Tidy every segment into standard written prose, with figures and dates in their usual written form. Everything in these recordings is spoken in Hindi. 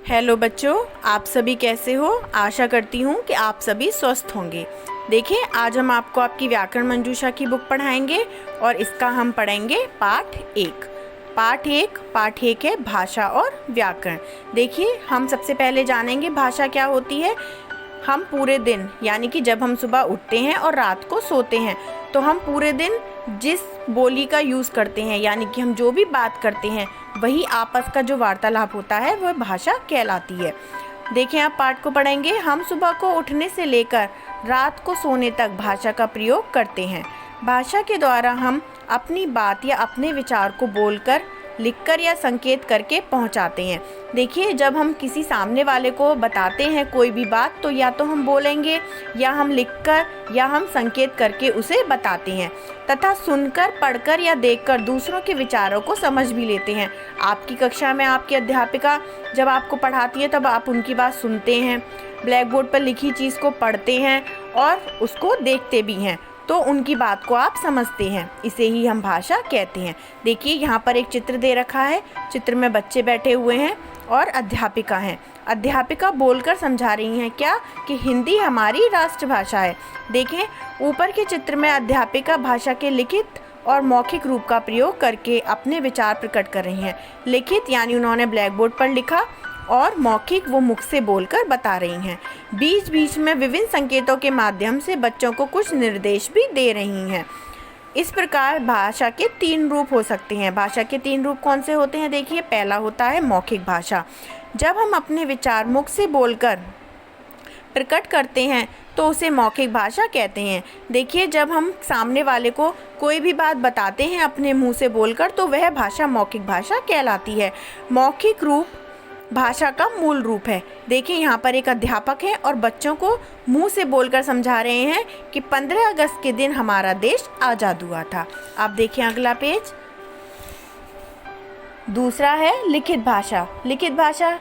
हेलो बच्चों, आप सभी कैसे हो। आशा करती हूँ कि आप सभी स्वस्थ होंगे। देखिए, आज हम आपको आपकी व्याकरण मंजूषा की बुक पढ़ाएंगे और इसका हम पढ़ेंगे पाठ एक है भाषा और व्याकरण। देखिए, हम सबसे पहले जानेंगे भाषा क्या होती है। हम पूरे दिन, यानी कि जब हम सुबह उठते हैं और रात को सोते हैं, तो हम पूरे दिन जिस बोली का यूज़ करते हैं, यानी कि हम जो भी बात करते हैं, वही आपस का जो वार्तालाप होता है वह भाषा कहलाती है। देखिए, आप पाठ को पढ़ेंगे। हम सुबह को उठने से लेकर रात को सोने तक भाषा का प्रयोग करते हैं। भाषा के द्वारा हम अपनी बात या अपने विचार को बोलकर, लिखकर या संकेत करके पहुंचाते हैं। देखिए, जब हम किसी सामने वाले को बताते हैं कोई भी बात, तो या तो हम बोलेंगे, या हम लिखकर, या हम संकेत करके उसे बताते हैं, तथा सुनकर, पढ़कर या देखकर दूसरों के विचारों को समझ भी लेते हैं। आपकी कक्षा में आपकी अध्यापिका जब आपको पढ़ाती है, तब आप उनकी बात सुनते हैं, ब्लैक बोर्ड पर लिखी चीज़ को पढ़ते हैं और उसको देखते भी हैं, तो उनकी बात को आप समझते हैं। इसे ही हम भाषा कहते हैं। देखिए, यहाँ पर एक चित्र दे रखा है। चित्र में बच्चे बैठे हुए हैं और अध्यापिका हैं। अध्यापिका बोलकर समझा रही हैं क्या, कि हिंदी हमारी राष्ट्रभाषा है। देखें, ऊपर के चित्र में अध्यापिका भाषा के लिखित और मौखिक रूप का प्रयोग करके अपने विचार प्रकट कर रही हैं। लिखित यानी उन्होंने ब्लैक बोर्ड पर लिखा, और मौखिक वो मुख से बोलकर बता रही हैं। बीच बीच में विभिन्न संकेतों के माध्यम से बच्चों को कुछ निर्देश भी दे रही हैं। इस प्रकार भाषा के 3 रूप हो सकते हैं। भाषा के 3 रूप कौन से होते हैं? देखिए, पहला होता है मौखिक भाषा। जब हम अपने विचार मुख से बोलकर प्रकट करते हैं तो उसे मौखिक भाषा कहते हैं। देखिए, जब हम सामने वाले को कोई भी बात बताते हैं अपने मुंह से बोलकर, तो वह भाषा मौखिक भाषा कहलाती है। मौखिक रूप भाषा का मूल रूप है। देखिए, यहाँ पर एक अध्यापक है और बच्चों को मुंह से बोलकर समझा रहे हैं कि 15 अगस्त के दिन हमारा देश आज़ाद हुआ था। आप देखिए अगला पेज। दूसरा है लिखित भाषा। लिखित भाषा,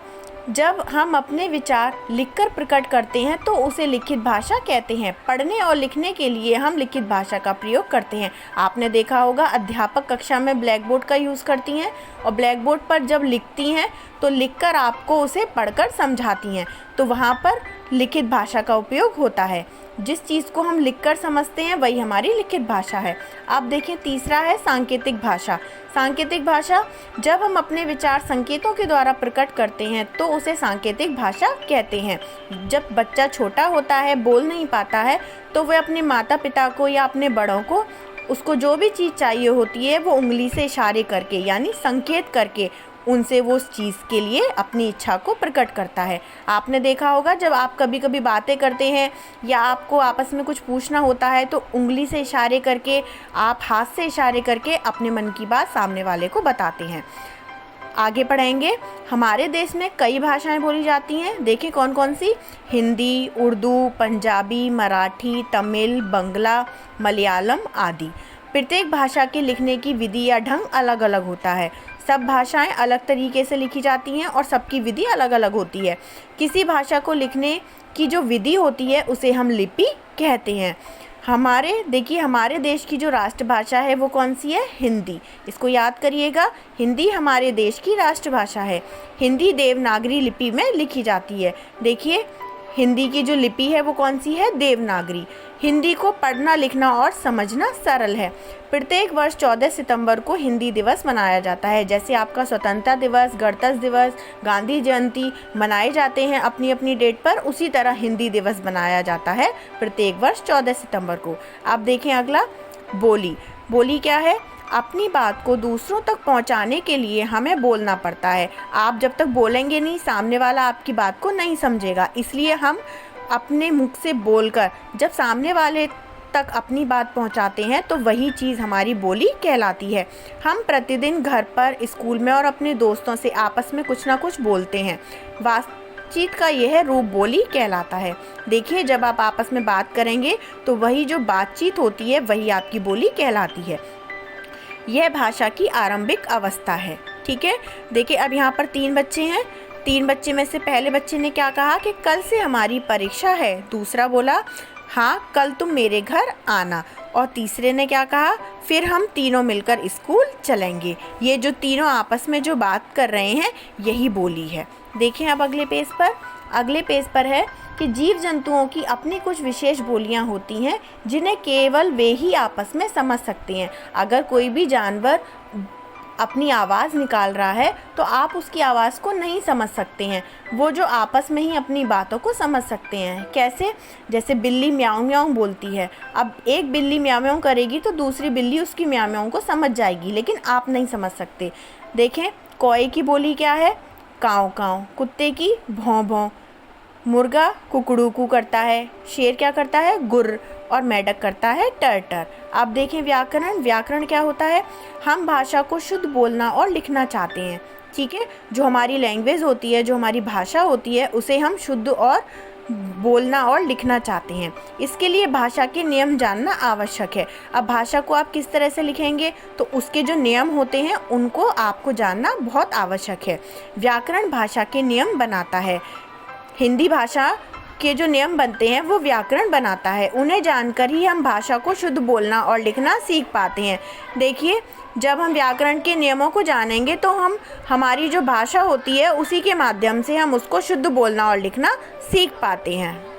जब हम अपने विचार लिखकर प्रकट करते हैं तो उसे लिखित भाषा कहते हैं। पढ़ने और लिखने के लिए हम लिखित भाषा का प्रयोग करते हैं। आपने देखा होगा, अध्यापक कक्षा में ब्लैक बोर्ड का यूज़ करती हैं और ब्लैक बोर्ड पर जब लिखती हैं तो लिखकर आपको उसे पढ़कर समझाती हैं, तो वहाँ पर लिखित भाषा का उपयोग होता है। जिस चीज़ को हम लिखकर समझते हैं वही हमारी लिखित भाषा है। आप देखें, तीसरा है सांकेतिक भाषा। सांकेतिक भाषा, जब हम अपने विचार संकेतों के द्वारा प्रकट करते हैं तो उसे सांकेतिक भाषा कहते हैं। जब बच्चा छोटा होता है, बोल नहीं पाता है, तो वह अपने माता पिता को या अपने बड़ों को उसको जो भी चीज़ चाहिए होती है वो उंगली से इशारे करके, यानी संकेत करके, उनसे वो उस चीज़ के लिए अपनी इच्छा को प्रकट करता है। आपने देखा होगा, जब आप कभी कभी बातें करते हैं या आपको आपस में कुछ पूछना होता है, तो उंगली से इशारे करके, आप हाथ से इशारे करके अपने मन की बात सामने वाले को बताते हैं। आगे पढ़ेंगे। हमारे देश में कई भाषाएं बोली जाती हैं। देखिए कौन कौन सी? हिंदी, उर्दू, पंजाबी, मराठी, तमिल, बंगला, मलयालम आदि। प्रत्येक भाषा के लिखने की विधि या ढंग अलग अलग होता है। सब भाषाएं अलग तरीके से लिखी जाती हैं और सबकी विधि अलग अलग होती है। किसी भाषा को लिखने की जो विधि होती है उसे हम लिपि कहते हैं। हमारे देश की जो राष्ट्रभाषा है वो कौन सी है? हिंदी। इसको याद करिएगा, हिंदी हमारे देश की राष्ट्रभाषा है। हिंदी देवनागरी लिपि में लिखी जाती है। देखिए, हिंदी की जो लिपि है वो कौन सी है? देवनागरी। हिंदी को पढ़ना, लिखना और समझना सरल है। प्रत्येक वर्ष 14 सितंबर को हिंदी दिवस मनाया जाता है। जैसे आपका स्वतंत्रता दिवस, गणतंत्र दिवस, गांधी जयंती मनाए जाते हैं अपनी अपनी डेट पर, उसी तरह हिंदी दिवस मनाया जाता है प्रत्येक वर्ष 14 सितंबर को। आप देखें अगला, बोली। बोली क्या है? अपनी बात को दूसरों तक पहुंचाने के लिए हमें बोलना पड़ता है। आप जब तक बोलेंगे नहीं, सामने वाला आपकी बात को नहीं समझेगा। इसलिए हम अपने मुख से बोलकर जब सामने वाले तक अपनी बात पहुंचाते हैं तो वही चीज़ हमारी बोली कहलाती है। हम प्रतिदिन घर पर, स्कूल में और अपने दोस्तों से आपस में कुछ ना कुछ बोलते हैं। बातचीत का यह रूप बोली कहलाता है। देखिए, जब आप आपस में बात करेंगे तो वही जो बातचीत होती है वही आपकी बोली कहलाती है। यह भाषा की आरंभिक अवस्था है। ठीक है। देखिए, अब यहाँ पर 3 बच्चे हैं। 3 बच्चे में से पहले बच्चे ने क्या कहा कि कल से हमारी परीक्षा है। दूसरा बोला हाँ, कल तुम मेरे घर आना। और तीसरे ने क्या कहा? फिर हम तीनों मिलकर स्कूल चलेंगे। ये जो तीनों आपस में जो बात कर रहे हैं यही बोली है। देखें अब अगले पेज पर है कि जीव जंतुओं की अपनी कुछ विशेष बोलियां होती हैं जिन्हें केवल वे ही आपस में समझ सकते हैं। अगर कोई भी जानवर अपनी आवाज़ निकाल रहा है तो आप उसकी आवाज़ को नहीं समझ सकते हैं, वो जो आपस में ही अपनी बातों को समझ सकते हैं। कैसे? जैसे बिल्ली म्याऊं म्याऊं बोलती है, अब एक बिल्ली म्याऊं म्याऊं करेगी तो दूसरी बिल्ली उसकी म्याऊं म्याऊं को समझ जाएगी, लेकिन आप नहीं समझ सकते। देखें, कौए की बोली क्या है? काँव काँव। कुत्ते की भौं भौं। मुर्गा कुकड़ूकू करता है। शेर क्या करता है? गुर्र। और मेंढक करता है टर टर। अब देखें व्याकरण क्या होता है? हम भाषा को शुद्ध बोलना और लिखना चाहते हैं, ठीक है। जो हमारी लैंग्वेज होती है, जो हमारी भाषा होती है, उसे हम शुद्ध और बोलना और लिखना चाहते हैं। इसके लिए भाषा के नियम जानना आवश्यक है। अब भाषा को आप किस तरह से लिखेंगे, तो उसके जो नियम होते हैं उनको आपको जानना बहुत आवश्यक है। व्याकरण भाषा के नियम बनाता है। हिंदी भाषा के जो नियम बनते हैं वो व्याकरण बनाता है। उन्हें जानकर ही हम भाषा को शुद्ध बोलना और लिखना सीख पाते हैं। देखिए, जब हम व्याकरण के नियमों को जानेंगे तो हमारी जो भाषा होती है उसी के माध्यम से हम उसको शुद्ध बोलना और लिखना सीख पाते हैं।